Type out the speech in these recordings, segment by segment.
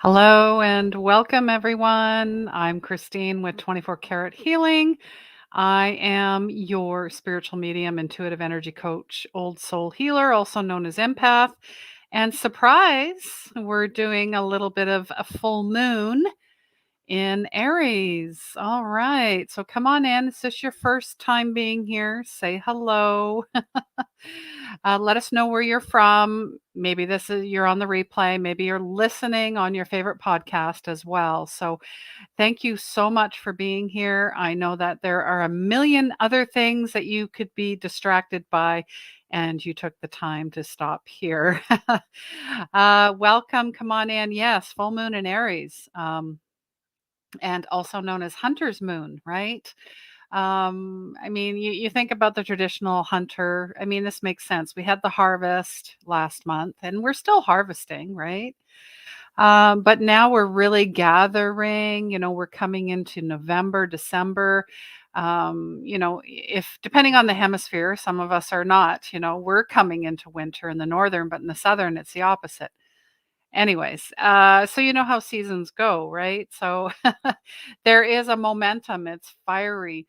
Hello and welcome, everyone. I'm Christine with 24 Karat Healing. I am your spiritual medium, intuitive energy coach, old soul healer, also known as empath. And surprise, we're doing a little bit of a full moon in Aries. All right. So come on in. Is this your first time being here? Say hello. Let us know where you're from. Maybe this is you're on the replay. Maybe you're listening on your favorite podcast as well. So thank you so much for being here. I know that there are a million other things that you could be distracted by, and you took the time to stop here. Welcome. Come on in. Yes, full moon in Aries. And also known as hunter's moon, right? I mean, you think about the traditional hunter. I mean, this makes sense. We had the harvest last month and we're still harvesting, right? But now we're really gathering, we're coming into November, December. If depending on the hemisphere, some of us are not, we're coming into winter in the northern, but in the southern, it's the opposite. Anyways, so you know how seasons go, right? So there is a momentum, it's fiery.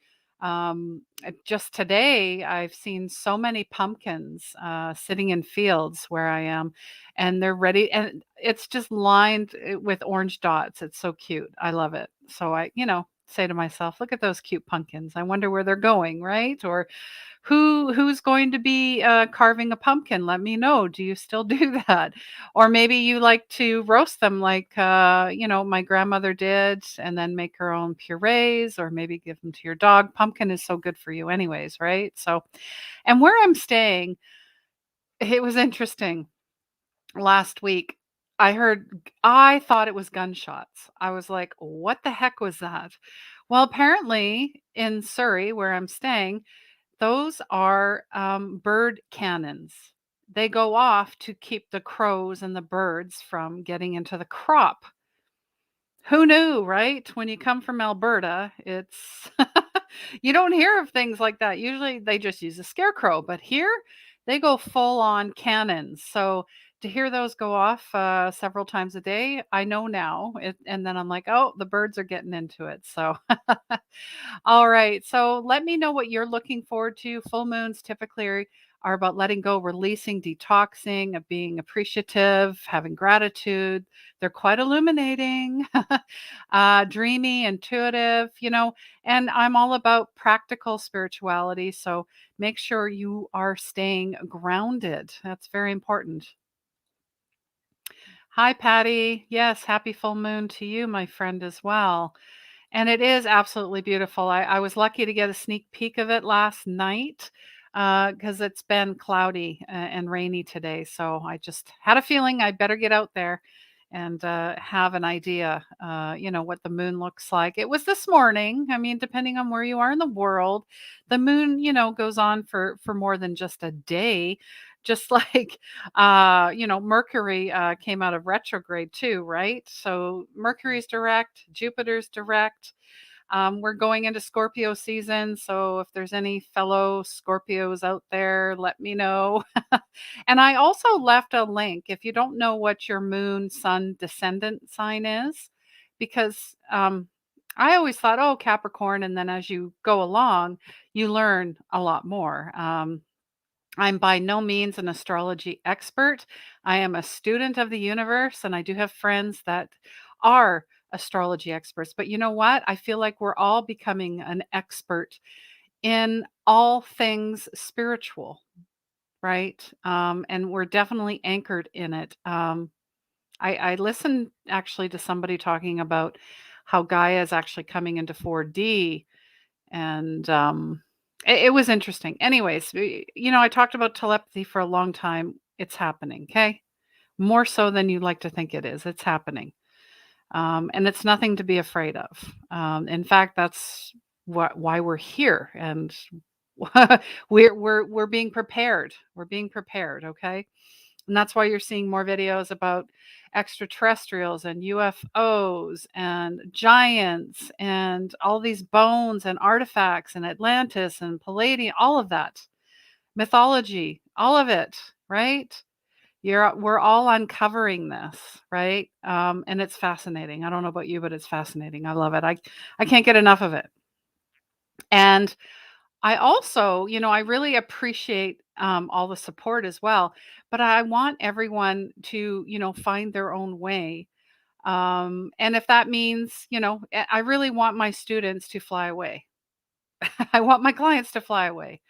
Just today, I've seen so many pumpkins sitting in fields where I am, and they're ready, and it's just lined with orange dots. It's so cute. I love it. So I say to myself, look at those cute pumpkins. I wonder where they're going, right? Or who's going to be carving a pumpkin? Let me know. Do you still do that? Or maybe you like to roast them like my grandmother did, and then make her own purees, or maybe give them to your dog. Pumpkin is so good for you anyways, right? So, and where I'm staying, it was interesting. Last week, I thought it was gunshots. I was like, what the heck was that? Well, apparently in Surrey, where I'm staying, those are, bird cannons. They go off to keep the crows and the birds from getting into the crop. Who knew, right? When you come from Alberta, it's you don't hear of things like that. Usually they just use a scarecrow, but here they go full on cannons. So to hear those go off several times a day, I know now. And then I'm like, oh, the birds are getting into it. So, all right. So let me know what you're looking forward to. Full moons typically are about letting go, releasing, detoxing, of being appreciative, having gratitude. They're quite illuminating, dreamy, intuitive, and I'm all about practical spirituality. So make sure you are staying grounded. That's very important. Hi, Patty. Yes, happy full moon to you, my friend, as well. And it is absolutely beautiful. I was lucky to get a sneak peek of it last night because it's been cloudy and rainy today. So I just had a feeling I better get out there and have an idea, what the moon looks like. It was this morning. I mean, depending on where you are in the world, the moon, goes on for more than just a day. Just like, Mercury came out of retrograde too, right? So Mercury's direct, Jupiter's direct. We're going into Scorpio season. So if there's any fellow Scorpios out there, let me know. And I also left a link if you don't know what your moon, sun, descendant sign is, because I always thought, oh, Capricorn. And then as you go along, you learn a lot more. I'm by no means an astrology expert. I am a student of the universe, and I do have friends that are astrology experts. But you know what? I feel like we're all becoming an expert in all things spiritual, right? And we're definitely anchored in it. I listened actually to somebody talking about how Gaia is actually coming into 4D, and it was interesting. Anyways, I talked about telepathy for a long time. It's happening, okay? More so than you like to think it is. It's happening. And it's nothing to be afraid of. In fact, that's why we're here, and we're being prepared. We're being prepared, okay? And that's why you're seeing more videos about extraterrestrials and UFOs and giants and all these bones and artifacts and Atlantis and Palladium, all of that mythology, all of it, right? We're all uncovering this, right? And it's fascinating. I don't know about you, but it's fascinating. I love it. I can't get enough of it. And I also, I really appreciate all the support as well. But I want everyone to, find their own way. And if that means, I really want my students to fly away. I want my clients to fly away.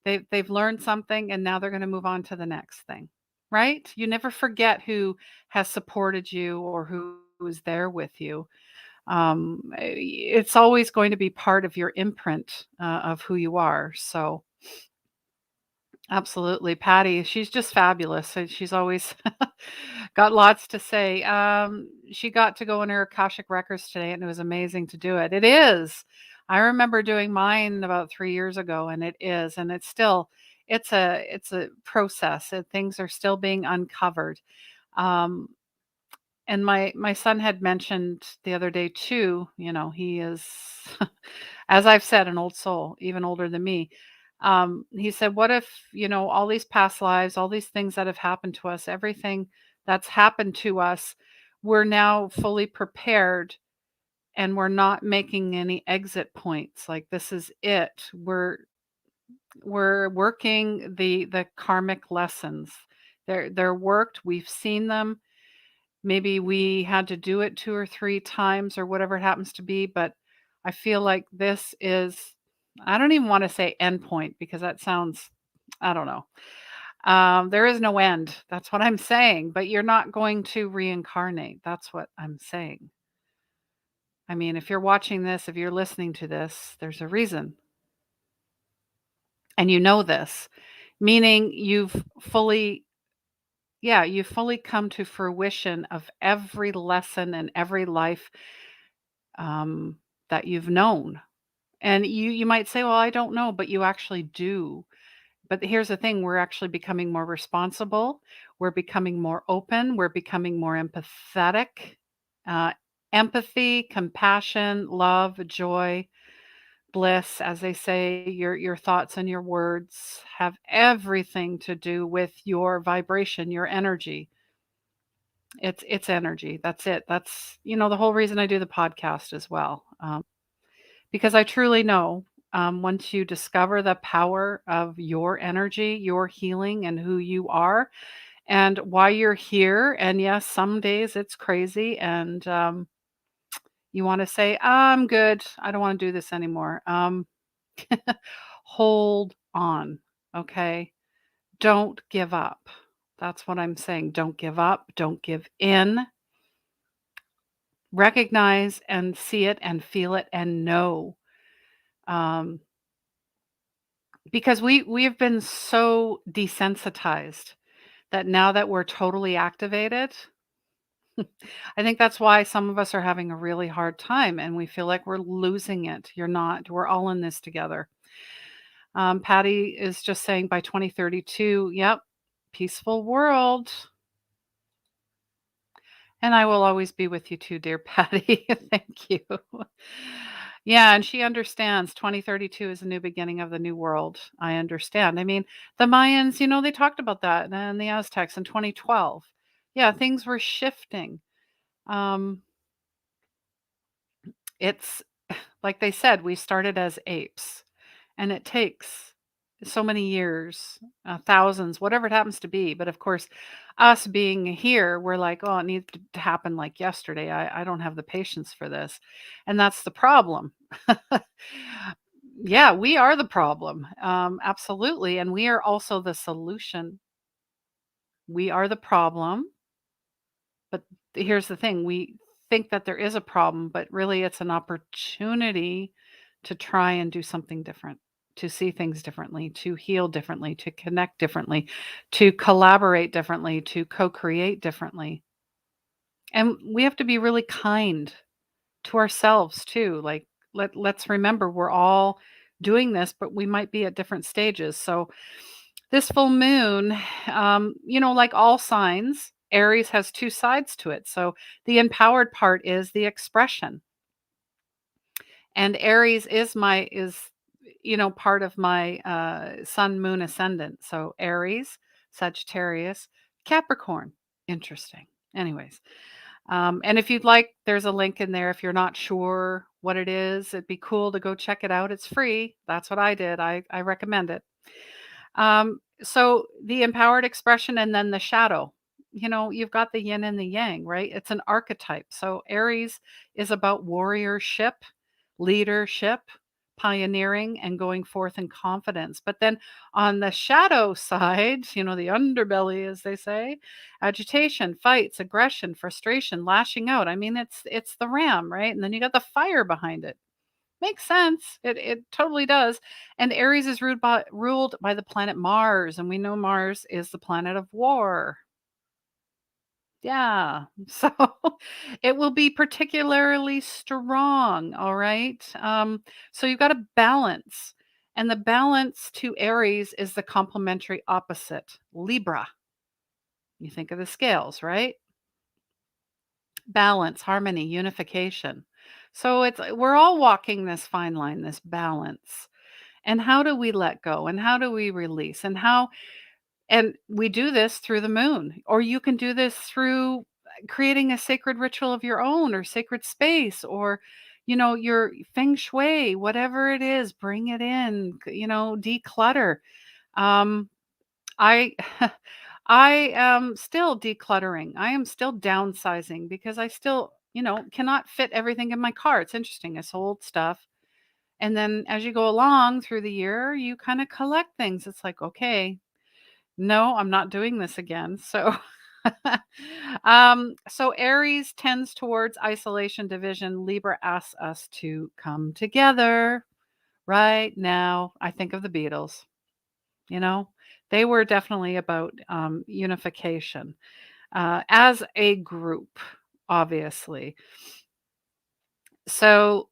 They've learned something and now they're going to move on to the next thing. Right? You never forget who has supported you or who is there with you. It's always going to be part of your imprint of who you are. So, absolutely, Patty, she's just fabulous. And she's always got lots to say. She got to go in her Akashic records today, and it was amazing to do it. It is. I remember doing mine about 3 years ago, and it is, and it's still. It's a process. Things are still being uncovered. Um, and my son had mentioned the other day too, he is, as I've said, an old soul, even older than me. He said, "What if, all these past lives, all these things that have happened to us, everything that's happened to us, we're now fully prepared and we're not making any exit points. Like this is it. We're working the karmic lessons. They're worked. We've seen them. Maybe we had to do it 2 or 3 times or whatever it happens to be, but I feel like this is, I don't even wanna say endpoint because that sounds, I don't know. There is no end. That's what I'm saying, but you're not going to reincarnate. That's what I'm saying. I mean, if you're watching this, if you're listening to this, there's a reason, and you know this, meaning you've fully come to fruition of every lesson and every life um, that you've known. And you might say, "Well, I don't know," but you actually do. But here's the thing, we're actually becoming more responsible, we're becoming more open, we're becoming more empathetic. Uh, Empathy, compassion, love, joy, bliss, as they say, your thoughts and your words have everything to do with your vibration, your energy. It's energy. That's it. That's, the whole reason I do the podcast as well. Because I truly know, once you discover the power of your energy, your healing, and who you are, and why you're here, and yes, some days it's crazy, and you want to say, "I'm good. I don't want to do this anymore." Hold on, okay? Don't give up. That's what I'm saying. Don't give up. Don't give in. Recognize and see it and feel it and know. Um, Because we have been so desensitized that now that we're totally activated, I think that's why some of us are having a really hard time and we feel like we're losing it. You're not. We're all in this together. Patty is just saying by 2032, yep, peaceful world. And I will always be with you too, dear Patty. Thank you. Yeah, and she understands 2032 is a new beginning of the new world. I understand. I mean, the Mayans, they talked about that and the Aztecs in 2012. Yeah, things were shifting. Um, it's like they said, we started as apes, and it takes so many years, thousands, whatever it happens to be. But of course, us being here, we're like, oh, it needs to happen like yesterday. I don't have the patience for this. And that's the problem. Yeah, we are the problem. Absolutely. And we are also the solution. We are the problem. But here's the thing, we think that there is a problem, but really it's an opportunity to try and do something different, to see things differently, to heal differently, to connect differently, to collaborate differently, to co-create differently. And we have to be really kind to ourselves too. Like let's remember we're all doing this, but we might be at different stages. So this full moon, like all signs, Aries has two sides to it. So the empowered part is the expression. And Aries is part of my sun moon ascendant. So Aries, Sagittarius, Capricorn. Interesting. Anyways, and if you'd like, there's a link in there if you're not sure what it is. It'd be cool to go check it out. It's free. That's what I did. I recommend it. So the empowered expression and then the shadow. You've got the yin and the yang, right? It's an archetype. So Aries is about warriorship, leadership, pioneering, and going forth in confidence. But then on the shadow side, the underbelly, as they say, agitation, fights, aggression, frustration, lashing out. I mean, it's the ram, right? And then you got the fire behind it. Makes sense. It totally does. And Aries is ruled by the planet Mars, and we know Mars is the planet of war. Yeah. So it will be particularly strong, all right? So you've got a balance. And the balance to Aries is the complementary opposite, Libra. You think of the scales, right? Balance, harmony, unification. So we're all walking this fine line, this balance. And how do we let go? And how do we release? And we do this through the moon, or you can do this through creating a sacred ritual of your own or sacred space or your feng shui, whatever it is, bring it in, declutter. Um I I am still decluttering. I am still downsizing because I still, cannot fit everything in my car. It's interesting. I sold stuff. And then as you go along through the year, you kind of collect things. It's like, okay, no, I'm not doing this again. So so Aries tends towards isolation, division. Libra asks us to come together. Right now, I think of the Beatles, you know, they were definitely about unification as a group, obviously. So,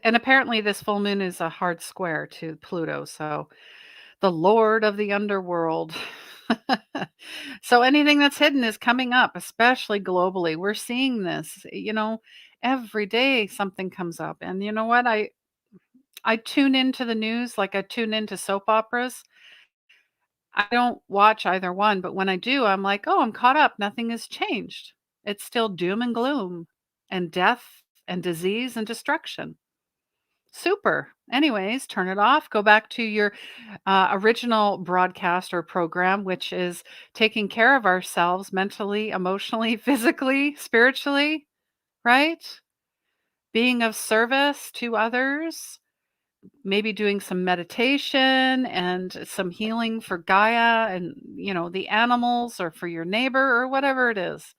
and apparently, this full moon is a hard square to Pluto. So, the Lord of the underworld. So, anything that's hidden is coming up, especially globally. We're seeing this, every day something comes up. And you know what? I tune into the news like I tune into soap operas. I don't watch either one, but when I do, I'm like, "Oh, I'm caught up. Nothing has changed." It's still doom and gloom and death and disease and destruction. Super. Anyways, turn it off. Go back to your original broadcast or program, which is taking care of ourselves mentally, emotionally, physically, spiritually, right? Being of service to others, maybe doing some meditation and some healing for Gaia and, the animals or for your neighbor or whatever it is.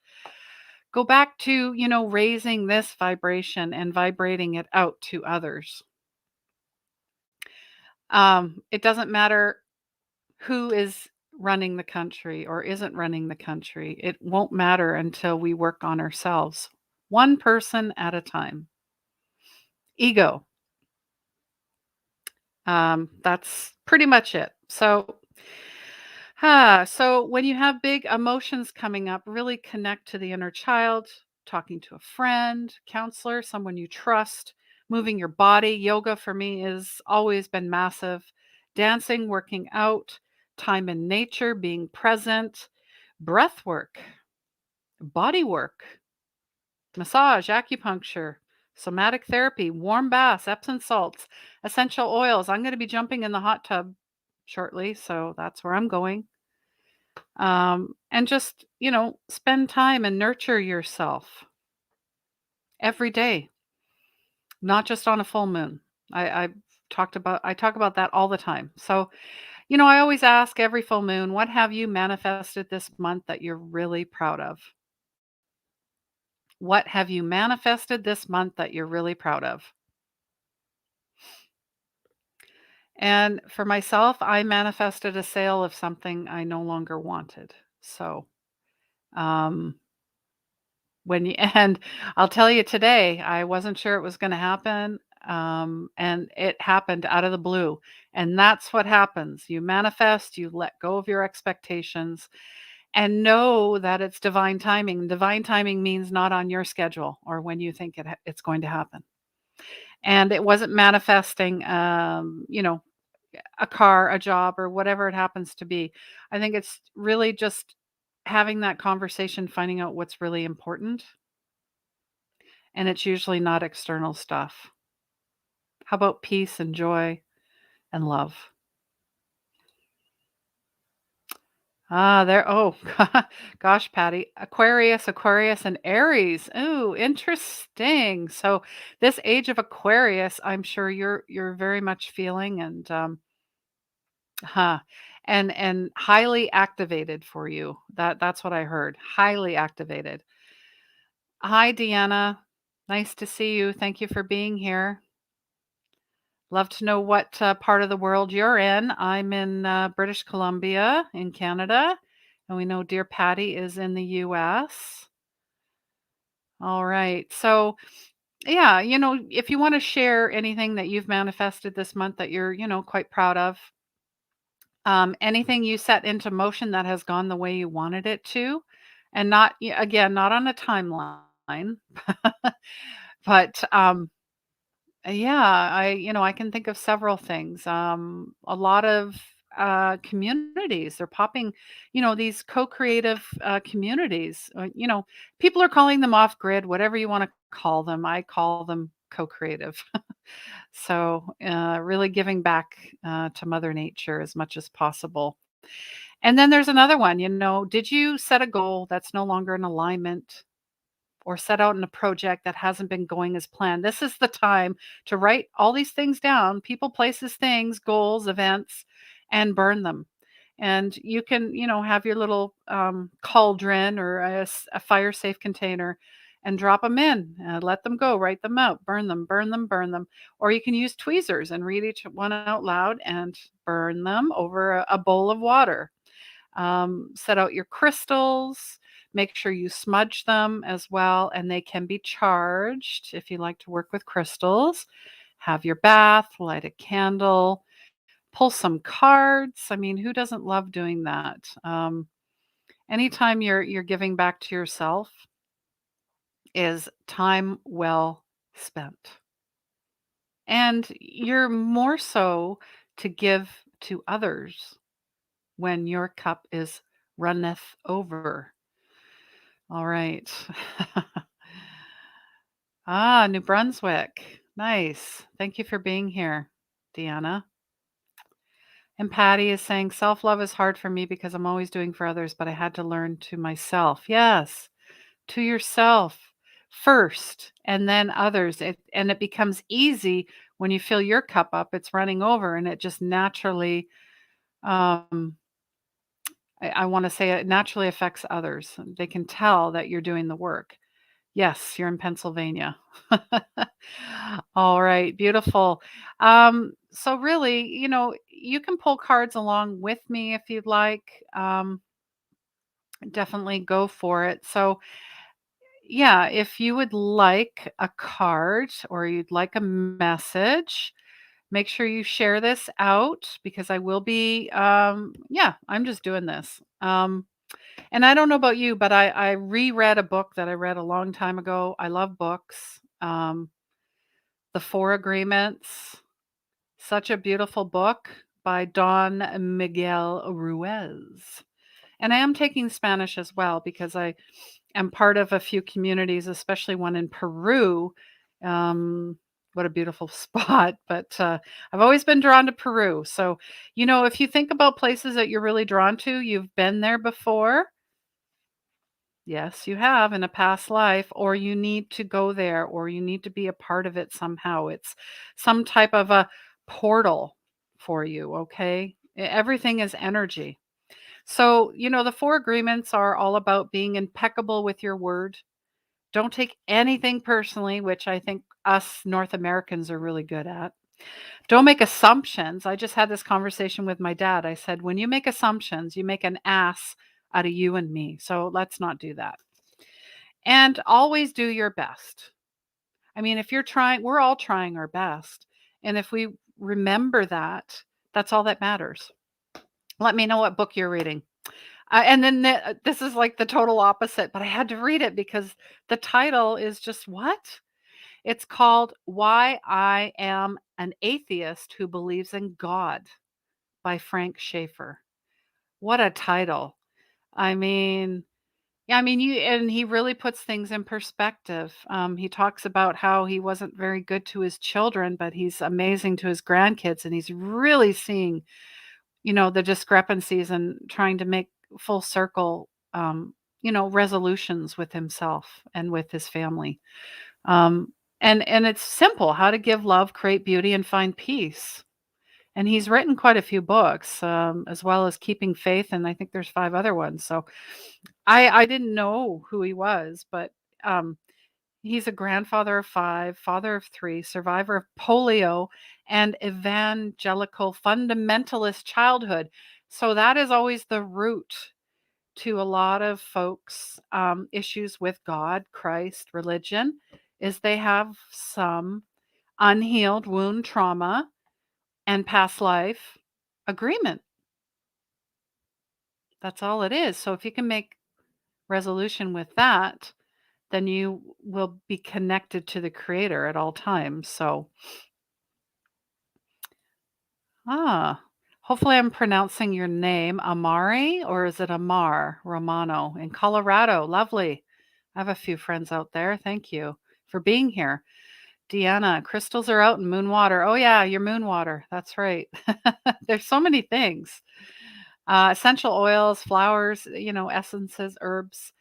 Go back to, raising this vibration and vibrating it out to others. It doesn't matter who is running the country or isn't running the country. It won't matter until we work on ourselves, one person at a time. Ego. That's pretty much it. So when you have big emotions coming up, really connect to the inner child, talking to a friend, counselor, someone you trust, moving your body. Yoga for me has always been massive. Dancing, working out, time in nature, being present, breath work, body work, massage, acupuncture, somatic therapy, warm baths, Epsom salts, essential oils. I'm going to be jumping in the hot tub shortly, so that's where I'm going. And just, spend time and nurture yourself every day, not just on a full moon. I I talk about that all the time. So, I always ask every full moon, what have you manifested this month that you're really proud of? What have you manifested this month that you're really proud of? And for myself, I manifested a sale of something I no longer wanted. So, um, when you and I'll tell you today, I wasn't sure it was gonna happen, and it happened out of the blue, and that's what happens. You manifest, you let go of your expectations, and know that it's divine timing. Divine timing means not on your schedule or when you think it's going to happen. And it wasn't manifesting, a car, a job, or whatever it happens to be. I think it's really just having that conversation, finding out what's really important, and it's usually not external stuff. How about peace and joy and love? Ah, there. Oh, gosh, Patty. Aquarius, and Aries. Ooh, interesting. So, this age of Aquarius, I'm sure you're very much feeling huh, and highly activated for you. That's what I heard. Highly activated. Hi, Deanna. Nice to see you. Thank you for being here. Love to know what part of the world you're in. I'm in British Columbia in Canada, and we know dear Patty is in the US. All right. So, yeah, if you want to share anything that you've manifested this month that you're, quite proud of, anything you set into motion that has gone the way you wanted it to, and not, again, not on a timeline, but yeah, I can think of several things. A lot of communities are popping, these co-creative communities. People are calling them off grid, whatever you want to call them. I call them co-creative. So, really giving back to Mother Nature as much as possible. And then there's another one, did you set a goal that's no longer in alignment? Or set out in a project that hasn't been going as planned. This is the time to write all these things down, people, places, things, goals, events, and burn them. And you can, have your little cauldron or a fire safe container and drop them in, let them go, write them out, burn them, burn them, burn them. Or you can use tweezers and read each one out loud and burn them over a bowl of water. Set out your crystals. Make sure you smudge them as well, and they can be charged if you like to work with crystals. Have your bath, light a candle, pull some cards. I mean, who doesn't love doing that? Anytime you're giving back to yourself is time well spent. And you're more so to give to others when your cup is runneth over. All right. Ah, New Brunswick. Nice. Thank you for being here, Deanna. And Patty is saying self love is hard for me because I'm always doing for others, but I had to learn to myself. Yes, to yourself first and then others. And it becomes easy when you fill your cup up, it's running over and it just naturally, um, I want to say it naturally affects others. They can tell that you're doing the work. Yes, you're in Pennsylvania. All right, beautiful. So really, you can pull cards along with me if you'd like. Definitely go for it. So, yeah, if you would like a card or you'd like a message, make sure you share this out because I will be, yeah, I'm just doing this. And I don't know about you, but I reread a book that I read a long time ago. I love books. The Four Agreements, such a beautiful book by Don Miguel Ruiz. And I am taking Spanish as well because I am part of a few communities, especially one in Peru. Um, what a beautiful spot. But I've always been drawn to Peru. So, if you think about places that you're really drawn to, you've been there before. Yes, you have in a past life, or you need to go there, or you need to be a part of it somehow. It's some type of a portal for you, okay? Everything is energy. So, the four agreements are all about being impeccable with your word. Don't take anything personally, which I think us North Americans are really good at. Don't make assumptions. I just had this conversation with my dad. I said, when you make assumptions, you make an ass out of you and me. So let's not do that. And always do your best. I mean, if you're trying, we're all trying our best. And if we remember that, that's all that matters. Let me know what book you're reading. And then this is like the total opposite, but I had to read it because the title is just what? It's called Why I Am an Atheist Who Believes in God by Frank Schaeffer. What a title. I mean, yeah, I mean, you and he really puts things in perspective. He talks about how he wasn't very good to his children, but he's amazing to his grandkids, and he's really seeing, the discrepancies and trying to make full circle, resolutions with himself and with his family. Um, and it's simple: how to give love, create beauty, and find peace. And he's written quite a few books, as well as Keeping Faith, and I think there's 5 other ones. So I didn't know who he was, but, um, he's a grandfather of 5, father of 3, survivor of polio, and evangelical fundamentalist childhood. So that is always the root to a lot of folks' issues with God, Christ, religion, is they have some unhealed wound trauma and past life agreement. That's all it is. So if you can make resolution with that, then you will be connected to the creator at all times. So, ah, hopefully I'm pronouncing your name Amari, or is it Amar Romano in Colorado? Lovely. I have a few friends out there. Thank you for being here. Deanna, crystals are out in moon water. Oh yeah, your moon water. That's right. There's so many things. Essential oils, flowers, essences, herbs.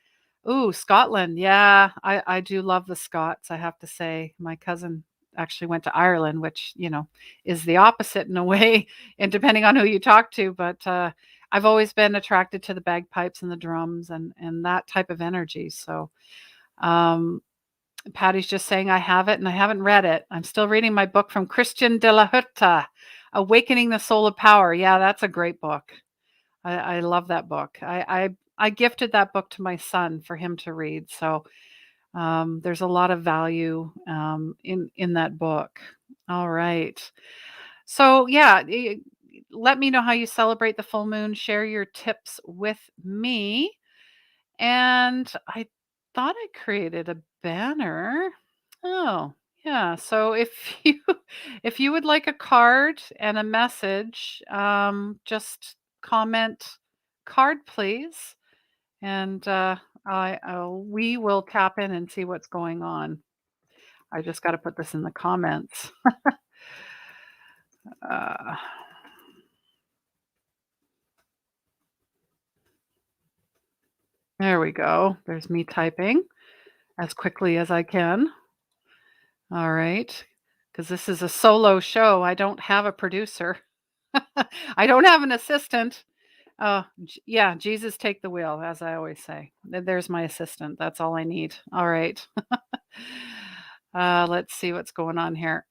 Ooh, Scotland. Yeah, I do love the Scots, I have to say. My cousin actually went to Ireland, which, is the opposite in a way, and depending on who you talk to, but, I've always been attracted to the bagpipes and the drums and that type of energy, so, um, Patty's just saying I have it and I haven't read it. I'm still reading my book from Christian de la Hutta, Awakening the Soul of Power. Yeah, that's a great book. I love that book. I gifted that book to my son for him to read. So there's a lot of value in that book. All right. So yeah, let me know how you celebrate the full moon. Share your tips with me. And I thought I created a banner. Oh, yeah. So if you if you would like a card and a message, just comment card please, and we will tap in and see what's going on. I just got to put this in the comments. Uh, there we go. There's me typing as quickly as I can. All right. Because this is a solo show. I don't have a producer. I don't have an assistant. Yeah, Jesus take the wheel, as I always say. There's my assistant. That's all I need. All right. Let's see what's going on here.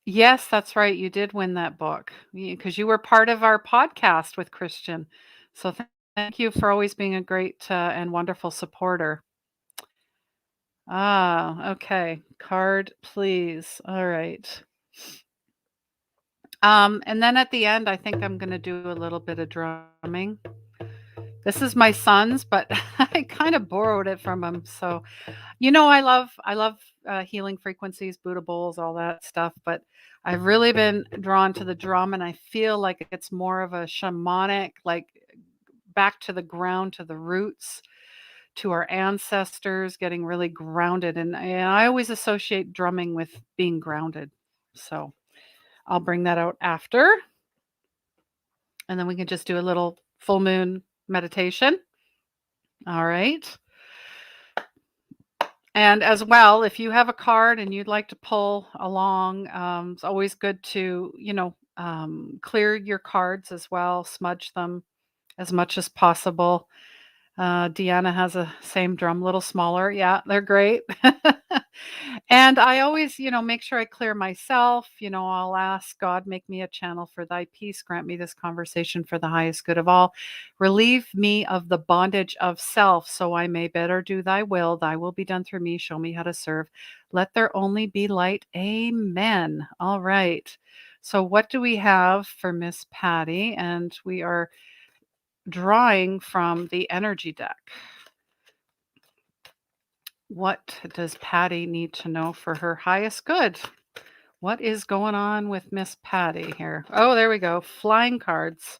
Yes, that's right. You did win that book because you were part of our podcast with Christian. So thank you for always being a great and wonderful supporter. Okay. Card, please. All right. And then at the end, I think I'm going to do a little bit of drumming. This is my son's, but I kind of borrowed it from him. So, I love healing frequencies, Buddha bowls, all that stuff. But I've really been drawn to the drum, and I feel like it's more of a shamanic, like back to the ground, to the roots, to our ancestors, getting really grounded. And I always associate drumming with being grounded. So I'll bring that out after, and then we can just do a little full moon meditation. All right. And as well, if you have a card and you'd like to pull along, it's always good to, clear your cards as well, smudge them as much as possible. Deanna has a same drum, little smaller. Yeah, they're great. And I always, make sure I clear myself. I'll ask God, make me a channel for thy peace. Grant me this conversation for the highest good of all. Relieve me of the bondage of self so I may better do thy will. Thy will be done through me. Show me how to serve. Let there only be light. Amen. All right. So, what do we have for Miss Patty? And we are drawing from the energy deck. What does Patty need to know for her highest good? What is going on with Miss Patty here? Oh, there we go. Flying cards.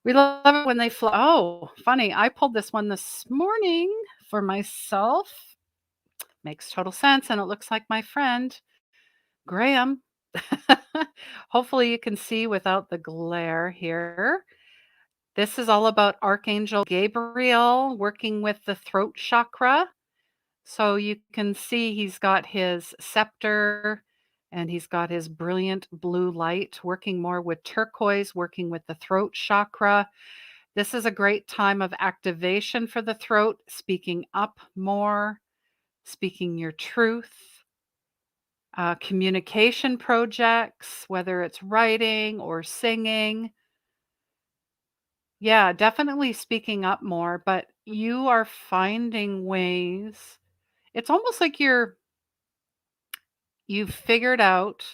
We love it when they fly. Oh, funny. I pulled this one this morning for myself. Makes total sense. And it looks like my friend, Graham. Hopefully, you can see without the glare here. This is all about Archangel Gabriel working with the throat chakra. So you can see he's got his scepter and he's got his brilliant blue light, working more with turquoise, working with the throat chakra. This is a great time of activation for the throat, speaking up more, speaking your truth, communication projects, whether it's writing or singing. Yeah, definitely speaking up more, but you are finding ways. It's almost like you've figured out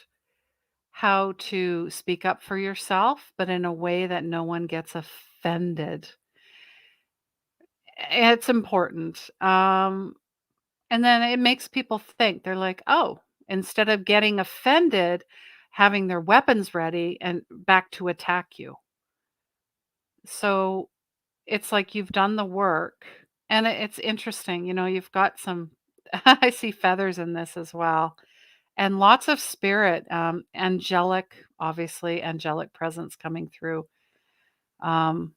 how to speak up for yourself, but in a way that no one gets offended. It's important. And then it makes people think. They're like, "Oh," instead of getting offended, having their weapons ready and back to attack you. So, it's like you've done the work, and it's interesting, you've got some I see feathers in this as well, and lots of spirit, angelic, obviously, angelic presence coming through. Um,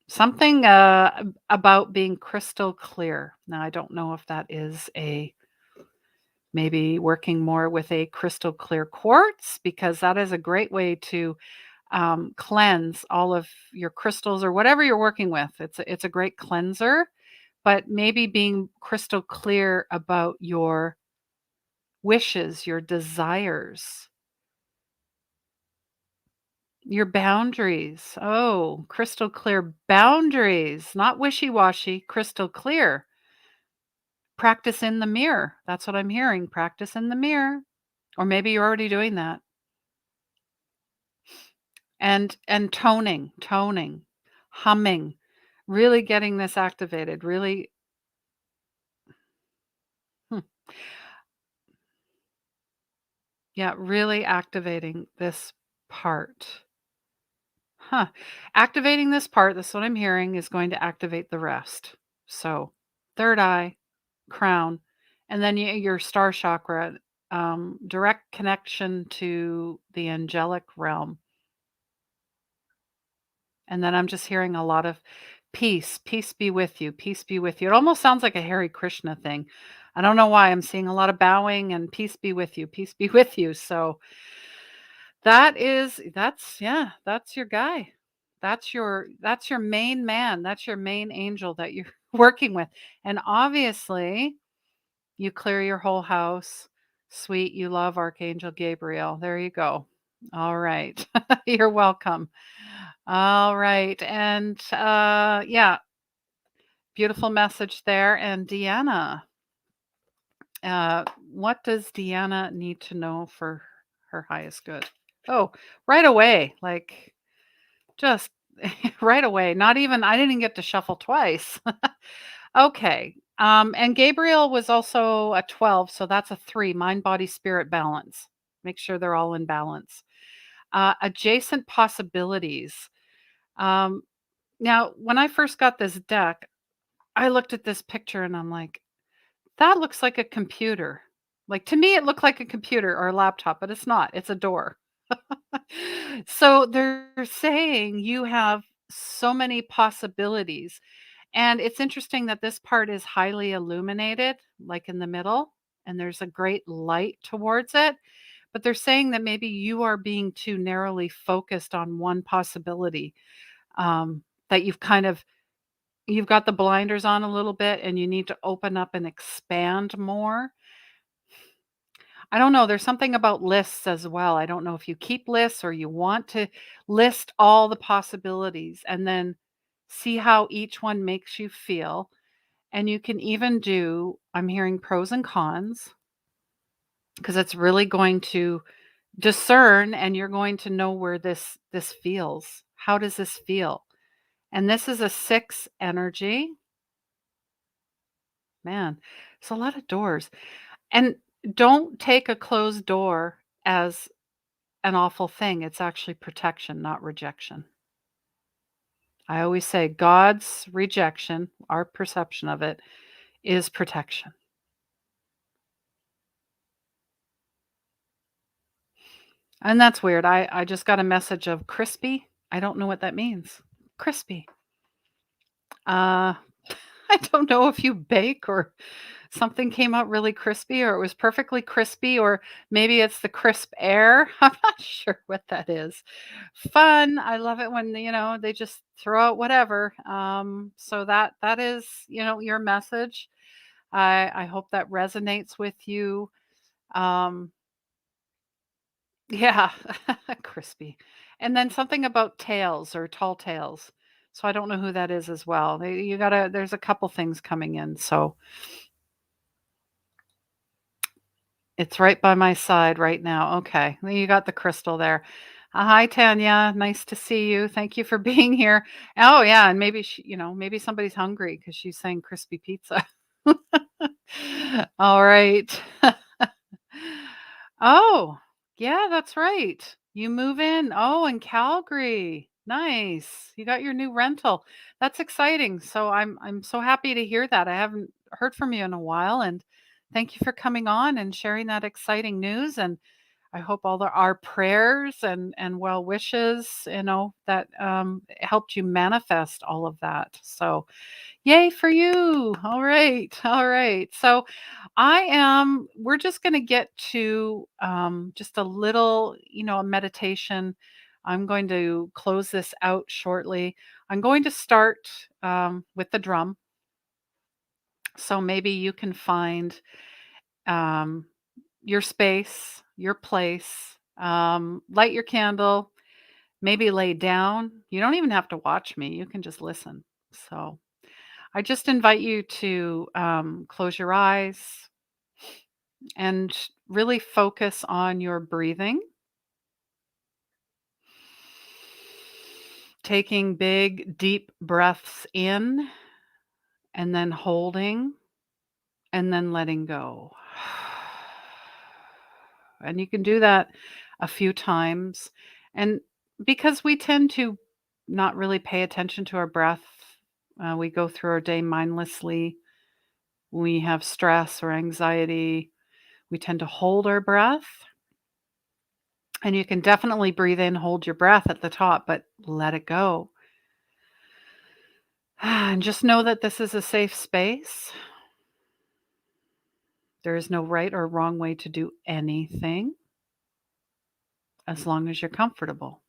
something, about being crystal clear. Now, I don't know if that is a maybe working more with a crystal clear quartz, because that is a great way to cleanse all of your crystals or whatever you're working with. It's a great cleanser, but maybe being crystal clear about your wishes, your desires, your boundaries. Oh, crystal clear boundaries, not wishy washy, crystal clear. Practice in the mirror. That's what I'm hearing. Practice in the mirror. Or maybe you're already doing that. And toning, humming, really getting this activated, really. Hmm, yeah, really activating this part. Huh. Activating this part, that's what I'm hearing, is going to activate the rest. So, third eye, crown, and then your star chakra, direct connection to the angelic realm. And then I'm just hearing a lot of peace. Peace be with you. Peace be with you. It almost sounds like a Hare Krishna thing. I don't know why I'm seeing a lot of bowing and peace be with you. Peace be with you. So yeah, that's your guy. That's your main man. That's your main angel that you're working with. And obviously, you clear your whole house. Sweet, you love Archangel Gabriel. There you go. All right. You're welcome. All right. And yeah, beautiful message there. And Deanna, what does Deanna need to know for her highest good? Oh, right away. Like just right away. Not even, I didn't get to shuffle twice. Okay. And Gabriel was also a 12. So that's a 3, mind, body, spirit balance. Make sure they're all in balance. Adjacent possibilities. Um, Now, when I first got this deck, I looked at this picture and I'm like, that looks like a computer. Like to me, it looked like a computer or a laptop, but it's not. It's a door. So they're saying you have so many possibilities. And it's interesting that this part is highly illuminated, like in the middle, and there's a great light towards it. But they're saying that maybe you are being too narrowly focused on one possibility, that you've got the blinders on a little bit and you need to open up and expand more. I don't know, there's something about lists as well. I don't know if you keep lists or you want to list all the possibilities and then see how each one makes you feel. And you can even do, I'm hearing pros and cons, because it's really going to discern and you're going to know where this feels. How does this feel? And this is a 6 energy. Man, it's a lot of doors. And don't take a closed door as an awful thing. It's actually protection, not rejection. I always say God's rejection, our perception of it, is protection. And that's weird. I just got a message of crispy. I don't know what that means. Crispy. Uh, I don't know if you bake or something came out really crispy or it was perfectly crispy or maybe it's the crisp air. I'm not sure what that is. Fun. I love it when, they just throw out whatever. So that is, your message. I hope that resonates with you. Um, yeah, crispy. And then something about tails or tall tales. So I don't know who that is as well. There's a couple things coming in. So it's right by my side right now. Okay. Well, you got the crystal there. Hi, Tanya. Nice to see you. Thank you for being here. Oh, yeah. And maybe maybe somebody's hungry because she's saying crispy pizza. All right. Oh, yeah, that's right. You move in. Oh, in Calgary. Nice. You got your new rental. That's exciting. So I'm so happy to hear that. I haven't heard from you in a while, and thank you for coming on and sharing that exciting news. And I hope our prayers and well wishes, that helped you manifest all of that. So yay for you. All right. All right. So we're just going to get to just a little, a meditation. I'm going to close this out shortly. I'm going to start with the drum. So maybe you can find um, your space, your place, light your candle, maybe lay down. You don't even have to watch me, you can just listen. So I just invite you to close your eyes and really focus on your breathing. Taking big, deep breaths in and then holding and then letting go. And you can do that a few times. And because we tend to not really pay attention to our breath, we go through our day mindlessly. We have stress or anxiety. We tend to hold our breath. And you can definitely breathe in, hold your breath at the top, but let it go. And just know that this is a safe space. There is no right or wrong way to do anything as long as you're comfortable.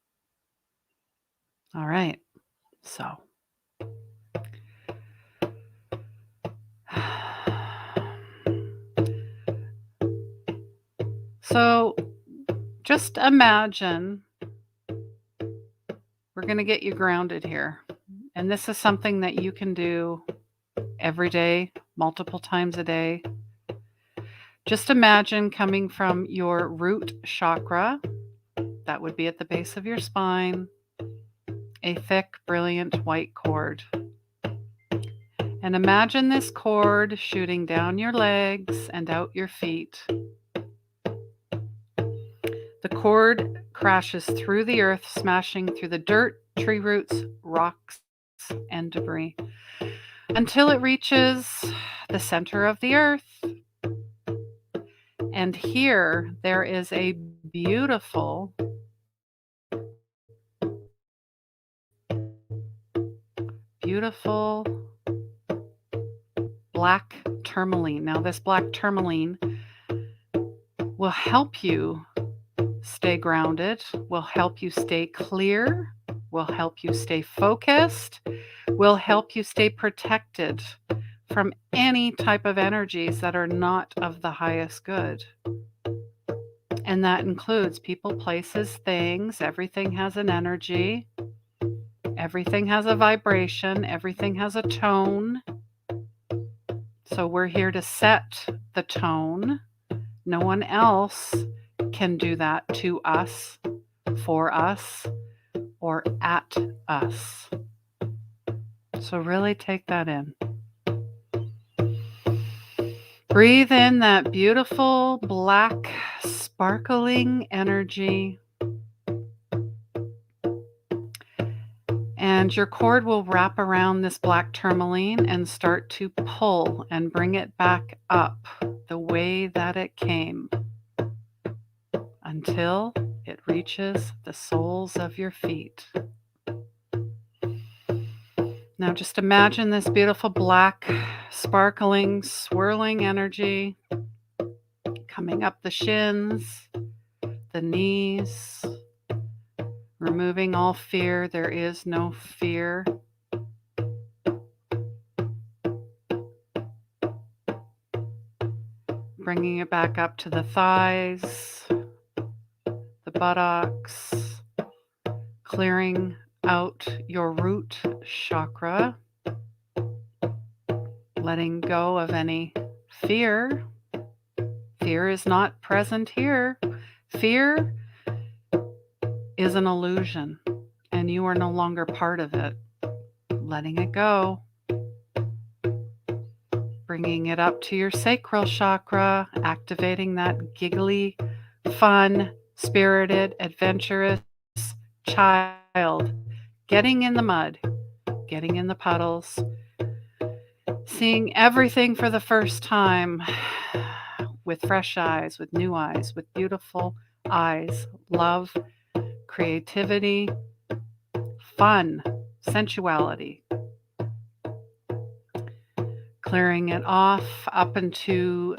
All right. So, so just imagine we're going to get you grounded here. And this is something that you can do every day, multiple times a day. Just imagine coming from your root chakra, that would be at the base of your spine, a thick, brilliant white cord. And imagine this cord shooting down your legs and out your feet. The cord crashes through the earth, smashing through the dirt, tree roots, rocks, and debris until it reaches the center of the earth. And here there is a beautiful, beautiful black tourmaline. Now, this black tourmaline will help you stay grounded, will help you stay clear, will help you stay focused, will help you stay protected from any type of energies that are not of the highest good. And that includes people, places, things. Everything has an energy. Everything has a vibration. Everything has a tone. So we're here to set the tone. No one else can do that to us, for us, or at us. So really take that in. Breathe in that beautiful black sparkling energy. And your cord will wrap around this black tourmaline and start to pull and bring it back up the way that it came until it reaches the soles of your feet. Now just imagine this beautiful black, sparkling, swirling energy coming up the shins, the knees, removing all fear. There is no fear. Bringing it back up to the thighs, the buttocks, clearing out your root chakra, letting go of any fear. Fear is not present here. Fear is an illusion, and you are no longer part of it. Letting it go. Bringing it up to your sacral chakra, activating that giggly, fun, spirited, adventurous child. Getting in the mud, getting in the puddles, seeing everything for the first time with fresh eyes, with new eyes, with beautiful eyes. Love, creativity, fun, sensuality. Clearing it off up into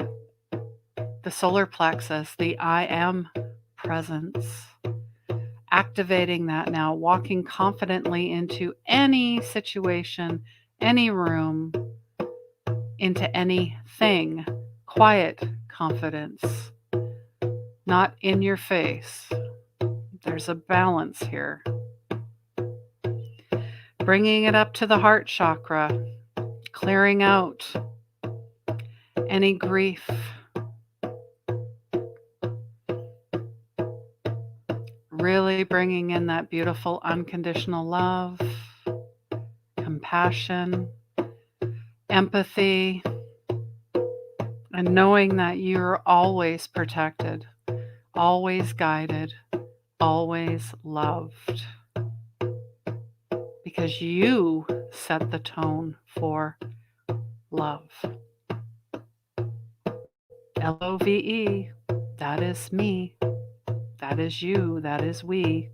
the solar plexus, the I am presence. Activating that now, walking confidently into any situation, any room, into anything. Quiet confidence, not in your face. There's a balance here. Bringing it up to the heart chakra, clearing out any grief, really bringing in that beautiful unconditional love, compassion, empathy, and knowing that you're always protected, always guided, always loved, because you set the tone for love. Love, that is me, that is you, that is we.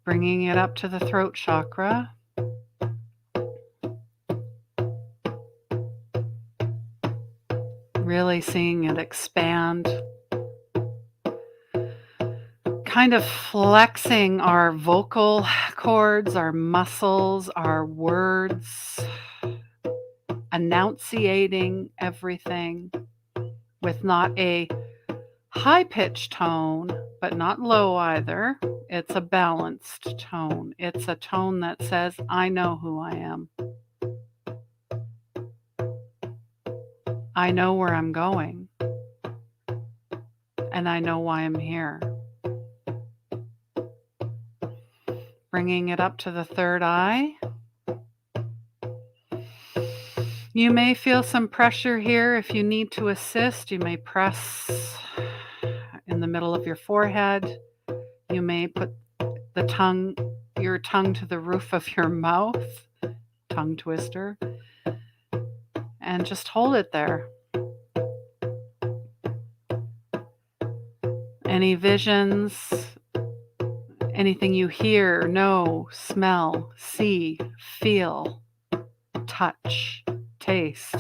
Bringing it up to the throat chakra. Really seeing it expand. Kind of flexing our vocal cords, our muscles, our words, enunciating everything with not a high-pitched tone, but not low either. It's a balanced tone. It's a tone that says, I know who I am. I know where I'm going. And I know why I'm here. Bringing it up to the third eye. You may feel some pressure here. If you need to assist, you may press in the middle of your forehead. You may put your tongue to the roof of your mouth, tongue twister, and just hold it there. Any visions, anything you hear, know, smell, see, feel, touch, taste,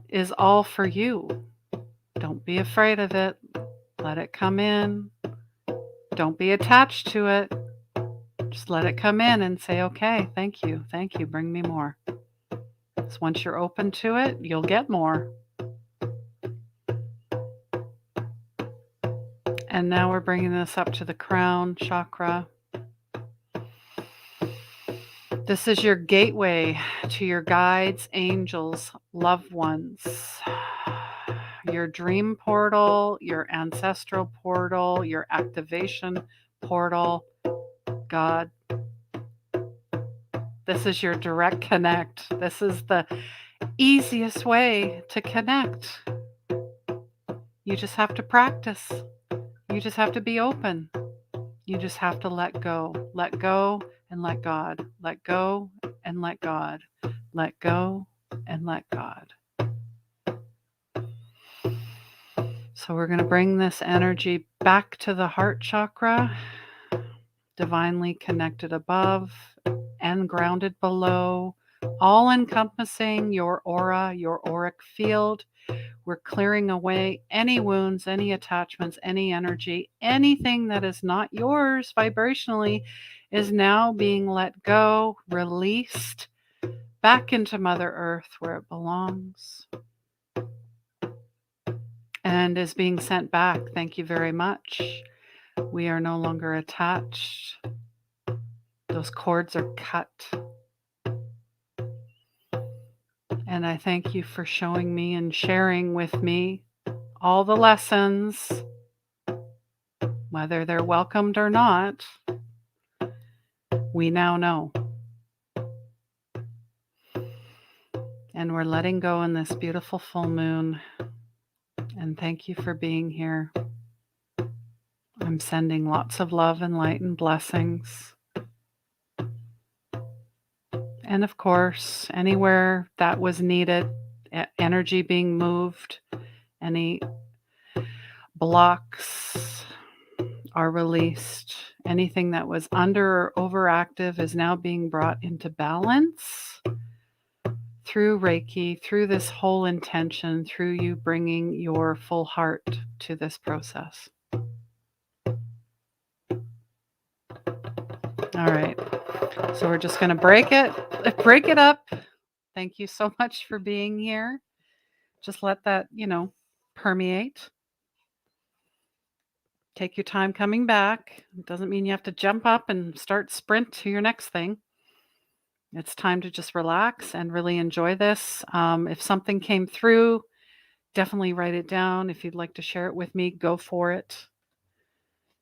is all for you. Don't be afraid of it. Let it come in. Don't be attached to it. Just let it come in and say, okay, thank you, bring me more. Because once you're open to it, you'll get more. And now we're bringing this up to the crown chakra. This is your gateway to your guides, angels, loved ones, your dream portal, your ancestral portal, your activation portal, God. This is your direct connect. This is the easiest way to connect. You just have to practice. You just have to be open. You just have to let go. Let go and let God. Let go and let God. Let go and let God. So we're going to bring this energy back to the heart chakra, divinely connected above and grounded below, all encompassing your aura, your auric field. We're clearing away any wounds, any attachments, any energy, anything that is not yours vibrationally is now being let go, released back into Mother Earth where it belongs and is being sent back. Thank you very much. We are no longer attached. Those cords are cut. And I thank you for showing me and sharing with me all the lessons, whether they're welcomed or not. We now know. And we're letting go in this beautiful full moon. And thank you for being here. I'm sending lots of love and light and blessings. And of course, anywhere that was needed, energy being moved, any blocks are released. Anything that was under or overactive is now being brought into balance through Reiki, through this whole intention, through you bringing your full heart to this process. All right. So we're just going to break it up. Thank you so much for being here. Just let that, permeate. Take your time coming back. It doesn't mean you have to jump up and start sprint to your next thing. It's time to just relax and really enjoy this. If something came through, definitely write it down. If you'd like to share it with me, go for it.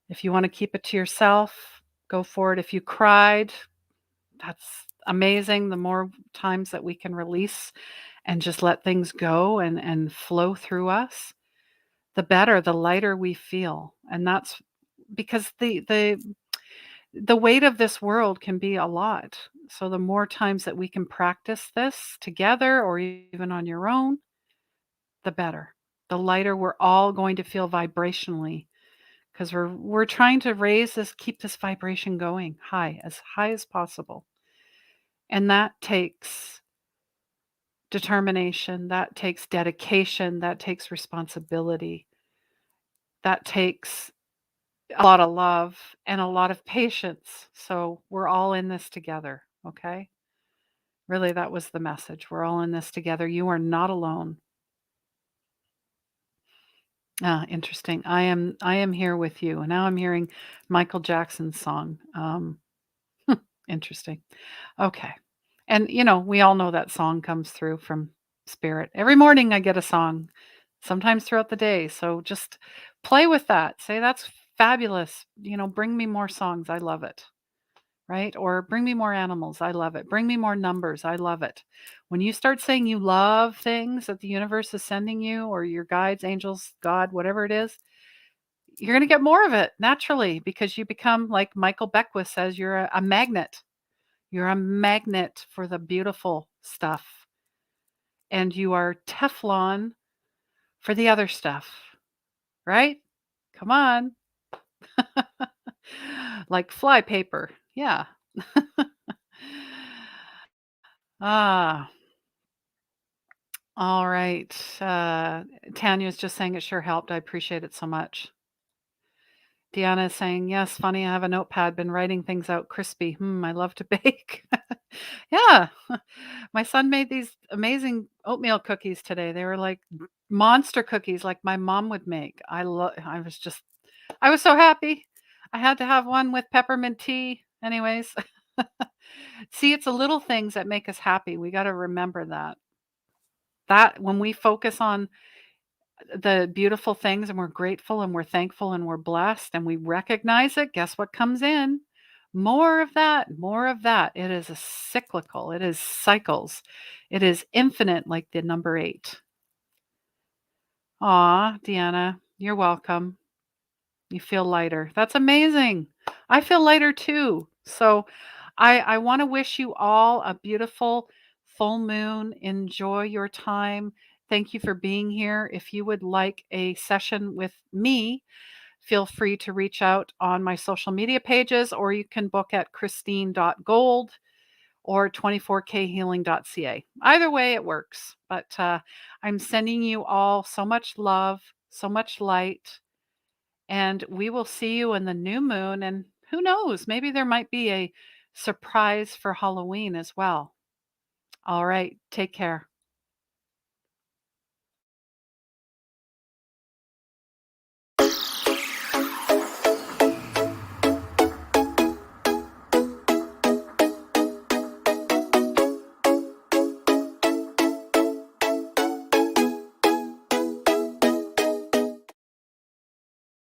If you want to keep it to yourself, go for it. If you cried, that's amazing. The more times that we can release and just let things go and flow through us, the better, the lighter we feel. And that's because the weight of this world can be a lot. So the more times that we can practice this together or even on your own, the better. The lighter we're all going to feel vibrationally, because we're trying to keep this vibration going high as possible. And that takes determination, that takes dedication, that takes responsibility, that takes a lot of love and a lot of patience. So we're all in this together, okay? Really, that was the message. We're all in this together. You are not alone. Ah, interesting. I am here with you. And now I'm hearing Michael Jackson's song. Interesting. Okay. And we all know that song comes through from spirit. Every morning I get a song, sometimes throughout the day. So just play with that. Say that's fabulous. Bring me more songs. I love it. Right? Or bring me more animals. I love it. Bring me more numbers. I love it. When you start saying you love things that the universe is sending you or your guides, angels, God, whatever it is, you're going to get more of it naturally because you become, like Michael Beckwith says, you're a magnet. You're a magnet for the beautiful stuff. And you are Teflon for the other stuff. Right? Come on. Like fly paper. Yeah. Ah, all right. Tanya's just saying it sure helped. I appreciate it so much. Deanna is saying, yes, funny. I have a notepad, been writing things out crispy. I love to bake. Yeah. My son made these amazing oatmeal cookies today. They were like monster cookies like my mom would make. I was so happy. I had to have one with peppermint tea. Anyways. See, it's the little things that make us happy. We got to remember that. That when we focus on the beautiful things and we're grateful and we're thankful and we're blessed and we recognize it, guess what comes in? More of that, more of that. It is a cyclical, it is cycles, it is infinite, like the number 8. Aw, Deanna, you're welcome. You feel lighter. That's amazing. I feel lighter too. So I want to wish you all a beautiful full moon. Enjoy your time. Thank you for being here. If you would like a session with me, feel free to reach out on my social media pages, or you can book at christine.gold or 24khealing.ca. Either way, it works. But I'm sending you all so much love, so much light, and we will see you in the new moon. And who knows, maybe there might be a surprise for Halloween as well. All right, take care.